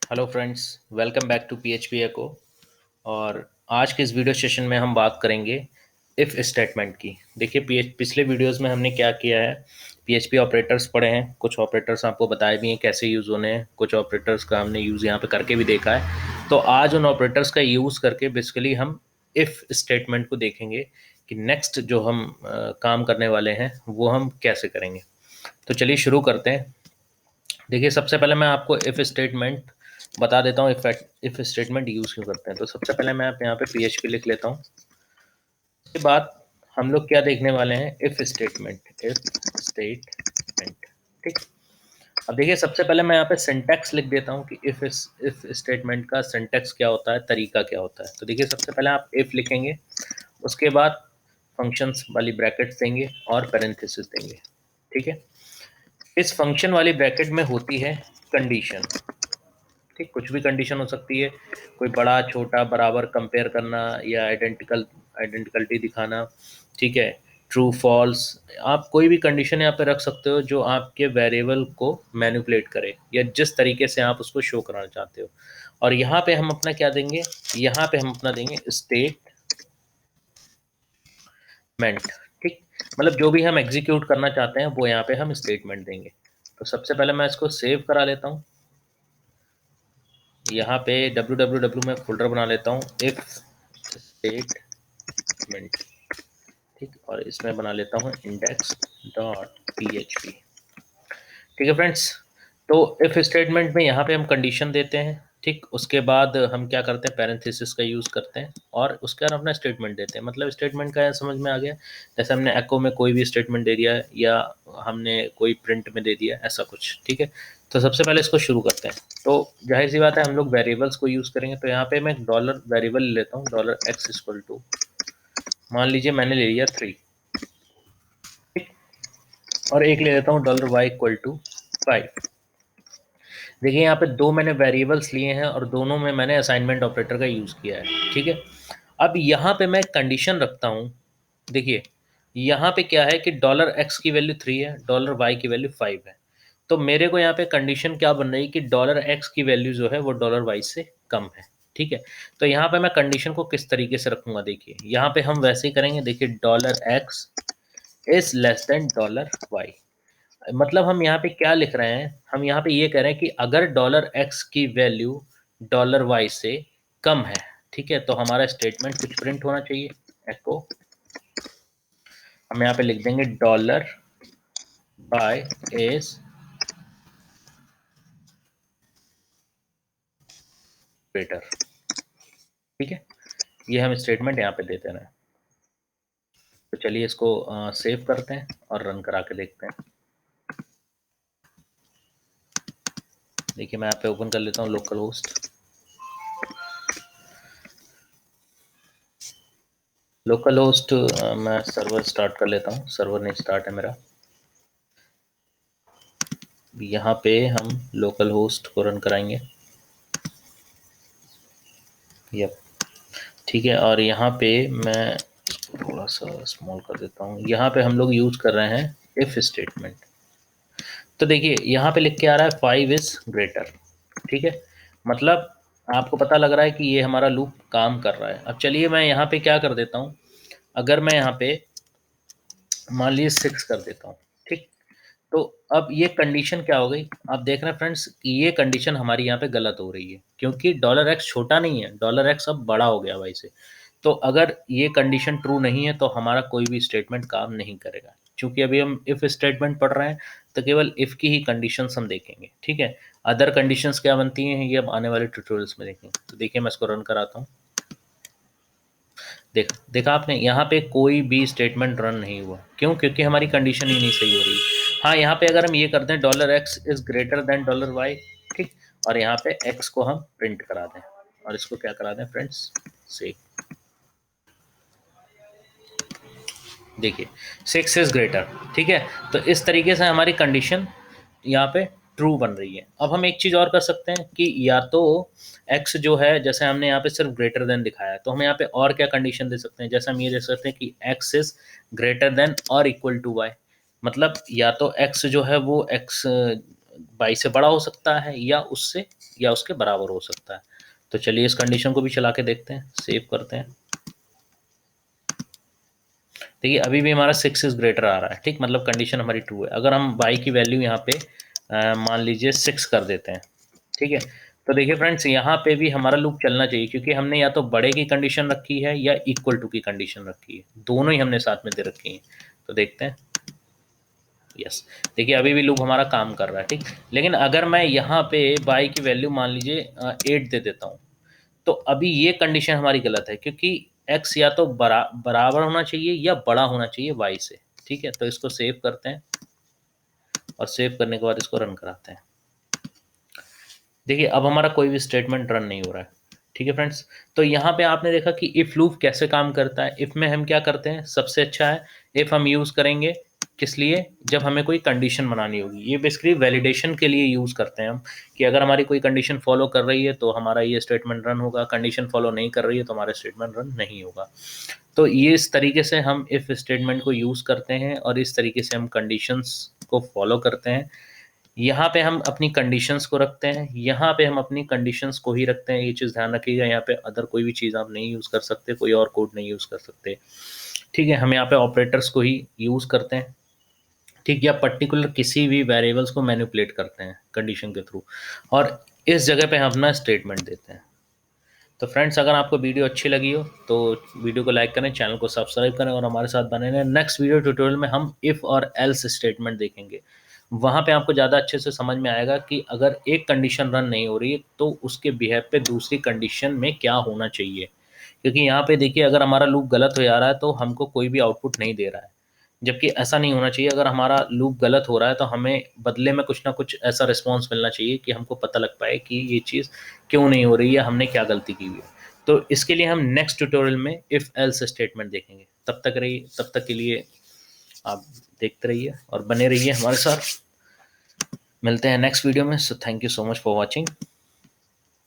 Hello friends, welcome back to PHP echo. और आज के इस वीडियो सेशन में हम बात करेंगे इफ़ स्टेटमेंट की। देखिए, पिछले वीडियोस में हमने क्या किया है, पीएचपी ऑपरेटर्स पढ़े हैं, कुछ ऑपरेटर्स आपको बताए भी हैं कैसे यूज़ होने हैं, कुछ ऑपरेटर्स का हमने यूज़ यहाँ पे करके भी देखा है। तो आज उन ऑपरेटर्स का यूज़ करके बेसिकली हम इफ़ स्टेटमेंट को देखेंगे कि नेक्स्ट जो हम काम करने वाले हैं वो हम कैसे करेंगे। तो चलिए शुरू करते हैं। देखिए, सबसे पहले मैं आपको इफ़ स्टेटमेंट बता देता हूँ, इफ़ स्टेटमेंट यूज़ क्यों करते हैं। तो सबसे पहले मैं आप यहाँ पे पीएचपी लिख लेता हूँ। उसके बाद हम लोग क्या देखने वाले हैं, इफ़ स्टेटमेंट। ठीक। अब देखिए, सबसे पहले मैं यहाँ पे सिंटैक्स लिख देता हूँ कि इफ़ स्टेटमेंट का सिंटैक्स क्या होता है, तरीका क्या होता है। तो देखिए, सबसे पहले आप इफ़ लिखेंगे, उसके बाद फंक्शंस वाली ब्रैकेट्स देंगे और पैरेंथेसिस देंगे। ठीक है। इस फंक्शन वाली ब्रैकेट में होती है कंडीशन। ठीक, कुछ भी कंडीशन हो सकती है, कोई बड़ा छोटा बराबर कंपेयर करना या आइडेंटिकलिटी दिखाना। ठीक है, ट्रू फॉल्स, आप कोई भी कंडीशन यहाँ पे रख सकते हो जो आपके वेरिएबल को मैनिपुलेट करे या जिस तरीके से आप उसको शो कराना चाहते हो। और यहाँ पे हम अपना क्या देंगे, यहाँ पे हम अपना देंगे स्टेटमेंट। ठीक, मतलब जो भी हम एग्जीक्यूट करना चाहते हैं वो यहाँ पे हम स्टेटमेंट देंगे। तो सबसे पहले मैं इसको सेव करा लेता हूँ। यहाँ पे www में फोल्डर बना लेता हूँ इफ स्टेटमेंट। ठीक, और इसमें बना लेता हूँ index.php। ठीक है फ्रेंड्स, तो इफ स्टेटमेंट में यहाँ पे हम कंडीशन देते हैं। ठीक, उसके बाद हम क्या करते हैं, पैरेंथेसिस का यूज़ करते हैं और उसके बाद अपना स्टेटमेंट देते हैं। मतलब स्टेटमेंट का समझ में आ गया, जैसे हमने एको में कोई भी स्टेटमेंट दे दिया या हमने कोई प्रिंट में दे दिया, ऐसा कुछ। ठीक है, तो सबसे पहले इसको शुरू करते हैं। तो जाहिर सी बात है, हम लोग वेरिएबल्स को यूज़ करेंगे। तो यहाँ पे मैं डॉलर वेरिएबल ले लेता हूँ, $x इक्वल टू, मान लीजिए मैंने ले लिया 3। ठीक, और एक ले लेता हूँ $y इक्वल टू 5। देखिए, यहाँ पे दो मैंने वेरिएबल्स लिए हैं और दोनों में मैंने असाइनमेंट ऑपरेटर का यूज़ किया है। ठीक है, अब यहाँ पे मैं कंडीशन रखता हूँ। देखिए, यहाँ पे क्या है कि $x की वैल्यू 3 है, $y की वैल्यू 5 है। तो मेरे को यहाँ पे कंडीशन क्या बन रही है कि $x की वैल्यू जो है वो $y से कम है। ठीक है, तो यहाँ पे मैं कंडीशन को किस तरीके से रखूँगा, देखिए यहाँ पे हम वैसे ही करेंगे। देखिए, $x is less than $y। मतलब हम यहाँ पे क्या लिख रहे हैं, हम यहाँ पे ये कह रहे हैं कि अगर $x की वैल्यू $y से कम है, ठीक है, तो हमारा स्टेटमेंट कुछ प्रिंट होना चाहिए, एको। हम यहाँ पे लिख देंगे $y इज ग्रेटर। ठीक है, ये हम स्टेटमेंट यहाँ पे देते हैं। तो चलिए इसको सेव करते हैं और रन करा के देखते हैं। देखिए, मैं यहाँ पे ओपन कर लेता हूँ लोकल होस्ट। लोकल होस्ट मैं सर्वर स्टार्ट कर लेता हूँ, सर्वर नहीं स्टार्ट है मेरा। यहाँ पे हम लोकल होस्ट को रन कराएंगे। यप, ठीक है, और यहाँ पे मैं इसको थोड़ा सा स्मॉल कर देता हूँ। यहाँ पे हम लोग यूज़ कर रहे हैं इफ़ स्टेटमेंट। तो देखिए, यहाँ पे लिख के आ रहा है 5 इज़ ग्रेटर। ठीक है, मतलब आपको पता लग रहा है कि ये हमारा लूप काम कर रहा है। अब चलिए मैं यहाँ पे क्या कर देता हूँ, अगर मैं यहाँ पे मान लीजिए 6 कर देता हूँ। ठीक, तो अब ये कंडीशन क्या हो गई, आप देख रहे हैं फ्रेंड्स कि ये कंडीशन हमारी यहाँ पे गलत हो रही है, क्योंकि $x छोटा नहीं है, $x अब बड़ा हो गया भाई से। तो अगर ये कंडीशन ट्रू नहीं है तो हमारा कोई भी स्टेटमेंट काम नहीं करेगा। क्योंकि अभी हम इफ़ स्टेटमेंट पढ़ रहे हैं तो केवल इफ़ की ही कंडीशंस हम देखेंगे। ठीक है, अदर कंडीशंस क्या बनती हैं ये अब आने वाले ट्यूटोरियल्स में देखेंगे। तो देखिए, मैं इसको रन कराता हूँ। देखा आपने, यहाँ पे कोई भी स्टेटमेंट रन नहीं हुआ। क्यों? क्योंकि हमारी कंडीशन ही नहीं सही हो रही। हाँ, यहाँ पे अगर हम ये कर दें $x is greater than $y, ठीक, और यहाँ पे x को हम प्रिंट करा दें और इसको क्या करा दें फ्रेंड्स, सेव। देखिए, 6 इज ग्रेटर। ठीक है, तो इस तरीके से हमारी कंडीशन यहाँ पे ट्रू बन रही है। अब हम एक चीज़ और कर सकते हैं कि या तो x जो है, जैसे हमने यहाँ पे सिर्फ ग्रेटर देन दिखाया है, तो हम यहाँ पे और क्या कंडीशन दे सकते हैं। जैसे हम ये दे सकते हैं कि x इज ग्रेटर देन और इक्वल टू y। मतलब या तो x जो है वो x 22 से बड़ा हो सकता है या उससे या उसके बराबर हो सकता है। तो चलिए इस कंडीशन को भी चला के देखते हैं, सेव करते हैं। देखिए अभी भी हमारा 6 इज ग्रेटर आ रहा है, ठीक, मतलब कंडीशन हमारी ट्रू है। अगर हम y की वैल्यू यहाँ पे मान लीजिए 6 कर देते हैं, ठीक है, तो देखिए फ्रेंड्स यहाँ पे भी हमारा लूप चलना चाहिए, क्योंकि हमने या तो बड़े की कंडीशन रखी है या इक्वल टू की कंडीशन रखी है, दोनों ही हमने साथ में दे रखी है। तो देखते हैं, यस, देखिए अभी भी लूप हमारा काम कर रहा है, ठीक। लेकिन अगर मैं यहाँ पे y की वैल्यू मान लीजिए 8 दे देता हूँ, तो अभी ये कंडीशन हमारी गलत है, क्योंकि x या तो बराबर होना चाहिए या बड़ा होना चाहिए y से, ठीक है। तो इसको सेव करते हैं और सेव करने के बाद इसको रन कराते हैं। देखिए अब हमारा कोई भी स्टेटमेंट रन नहीं हो रहा है, ठीक है फ्रेंड्स। तो यहाँ पे आपने देखा कि इफ़ लूप कैसे काम करता है। इफ़ में हम क्या करते हैं, सबसे अच्छा है इफ़ हम यूज़ करेंगे किस लिए, जब हमें कोई कंडीशन बनानी होगी। ये बेसिकली वैलिडेशन के लिए यूज़ करते हैं हम, कि अगर हमारी कोई कंडीशन फॉलो कर रही है तो हमारा ये स्टेटमेंट रन होगा, कंडीशन फॉलो नहीं कर रही है तो हमारा स्टेटमेंट रन नहीं होगा। तो ये इस तरीके से हम इफ़ स्टेटमेंट को यूज़ करते हैं और इस तरीके से हम कंडीशंस को फॉलो करते हैं। यहाँ पे हम अपनी कंडीशंस को रखते हैं, यहाँ पे हम अपनी कंडीशंस को ही रखते हैं, ये चीज़ ध्यान रखिएगा। यहाँ पे अदर कोई भी चीज़ आप नहीं यूज़ कर सकते, कोई और कोड नहीं यूज़ कर सकते, ठीक है। हम यहाँ पे ऑपरेटर्स को ही यूज़ करते हैं, ठीक, या पर्टिकुलर किसी भी वेरिएबल्स को मैनिपुलेट करते हैं कंडीशन के थ्रू, और इस जगह पे हम अपना स्टेटमेंट देते हैं। तो फ्रेंड्स अगर आपको वीडियो अच्छी लगी हो तो वीडियो को लाइक करें, चैनल को सब्सक्राइब करें और हमारे साथ बने रहें। नेक्स्ट वीडियो ट्यूटोरियल में हम इफ़ और एल्स स्टेटमेंट देखेंगे। वहाँ पे आपको ज़्यादा अच्छे से समझ में आएगा कि अगर एक कंडीशन रन नहीं हो रही है तो उसके बिहेव पे दूसरी कंडीशन में क्या होना चाहिए। क्योंकि यहाँ पे देखिए अगर हमारा लूप गलत हो जा रहा है तो हमको कोई भी आउटपुट नहीं दे रहा है, जबकि ऐसा नहीं होना चाहिए। अगर हमारा लूप गलत हो रहा है तो हमें बदले में कुछ ना कुछ ऐसा रिस्पॉन्स मिलना चाहिए कि हमको पता लग पाए कि ये चीज़ क्यों नहीं हो रही है, हमने क्या गलती की हुई है। तो इसके लिए हम नेक्स्ट ट्यूटोरियल में इफ़ एल्स स्टेटमेंट देखेंगे। तब तक के लिए आप देखते रहिए और बने रहिए हमारे साथ। मिलते हैं नेक्स्ट वीडियो में। So thank you so much for watching.